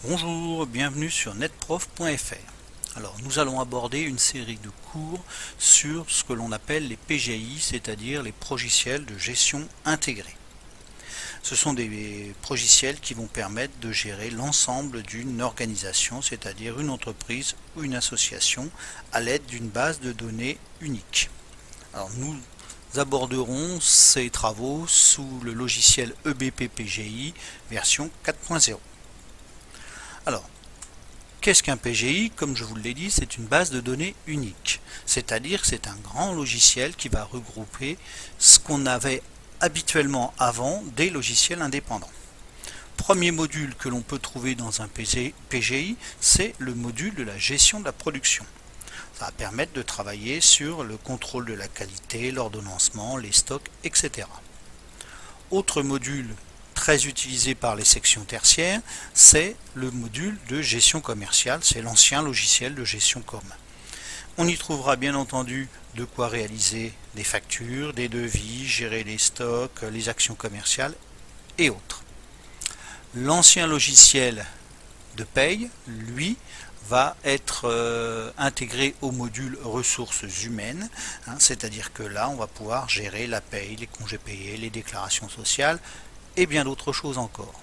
Bonjour, bienvenue sur netprof.fr. Alors nous allons aborder une série de cours sur ce que l'on appelle les PGI, c'est-à-dire les logiciels de gestion intégrés. Ce sont des logiciels qui vont permettre de gérer l'ensemble d'une organisation, c'est-à-dire une entreprise ou une association, à l'aide d'une base de données unique. Alors nous aborderons ces travaux sous le logiciel EBP PGI version 4.0. Alors, qu'est-ce qu'un PGI? Comme je vous l'ai dit, c'est une base de données unique. C'est-à-dire que c'est un grand logiciel qui va regrouper ce qu'on avait habituellement avant des logiciels indépendants. Premier module que l'on peut trouver dans un PGI, c'est le module de la gestion de la production. Ça va permettre de travailler sur le contrôle de la qualité, l'ordonnancement, les stocks, etc. Autre module très utilisé par les sections tertiaires, c'est le module de gestion commerciale, c'est l'ancien logiciel de gestion com. On y trouvera bien entendu de quoi réaliser des factures, des devis, gérer les stocks, les actions commerciales et autres. L'ancien logiciel de paye, lui, va être intégré au module ressources humaines, c'est-à-dire que là on va pouvoir gérer la paye, les congés payés, les déclarations sociales et bien d'autres choses encore.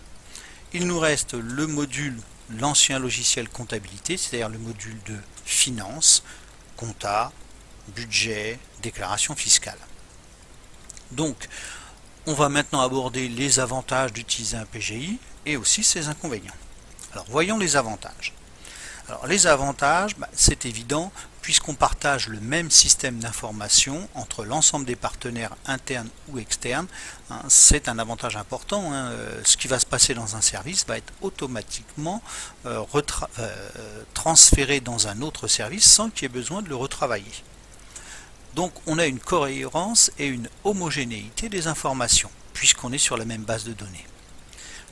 Il nous reste le module, l'ancien logiciel comptabilité, c'est-à-dire le module de finance, compta, budget, déclaration fiscale. Donc, on va maintenant aborder les avantages d'utiliser un PGI et aussi ses inconvénients. Alors, voyons les avantages. Alors, les avantages, c'est évident, puisqu'on partage le même système d'information entre l'ensemble des partenaires internes ou externes, c'est un avantage important. Ce qui va se passer dans un service va être automatiquement transféré dans un autre service sans qu'il y ait besoin de le retravailler. Donc on a une cohérence et une homogénéité des informations, puisqu'on est sur la même base de données.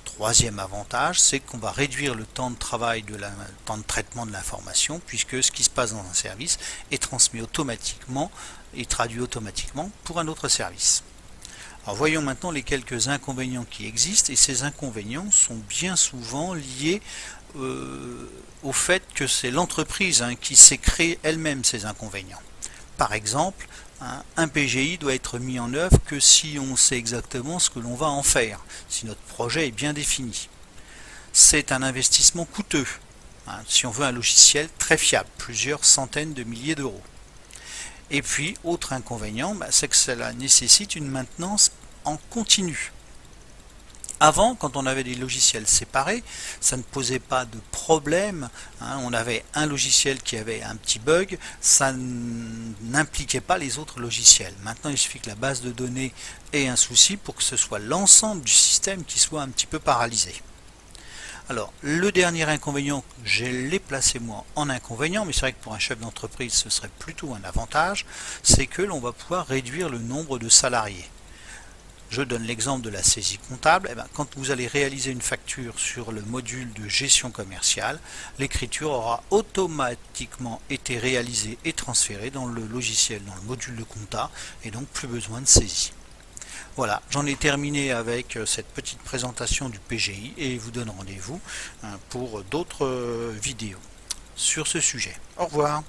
Troisième avantage, c'est qu'on va réduire le temps de travail, le temps de traitement de l'information, puisque ce qui se passe dans un service est transmis automatiquement et traduit automatiquement pour un autre service. Alors voyons maintenant les quelques inconvénients qui existent, et ces inconvénients sont bien souvent liés au fait que c'est l'entreprise qui s'est créée elle-même ces inconvénients. Par exemple, un PGI doit être mis en œuvre que si on sait exactement ce que l'on va en faire, si notre projet est bien défini. C'est un investissement coûteux, si on veut un logiciel très fiable, plusieurs centaines de milliers d'euros. Et puis, autre inconvénient, c'est que cela nécessite une maintenance en continu. Avant, quand on avait des logiciels séparés, ça ne posait pas de problème. On avait un logiciel qui avait un petit bug, ça n'impliquait pas les autres logiciels. Maintenant, il suffit que la base de données ait un souci pour que ce soit l'ensemble du système qui soit un petit peu paralysé. Alors, le dernier inconvénient, je l'ai placé moi en inconvénient, mais c'est vrai que pour un chef d'entreprise, ce serait plutôt un avantage, c'est que l'on va pouvoir réduire le nombre de salariés. Je donne l'exemple de la saisie comptable. Quand vous allez réaliser une facture sur le module de gestion commerciale, l'écriture aura automatiquement été réalisée et transférée dans le logiciel, dans le module de compta, et donc plus besoin de saisie. Voilà, j'en ai terminé avec cette petite présentation du PGI et vous donne rendez-vous pour d'autres vidéos sur ce sujet. Au revoir.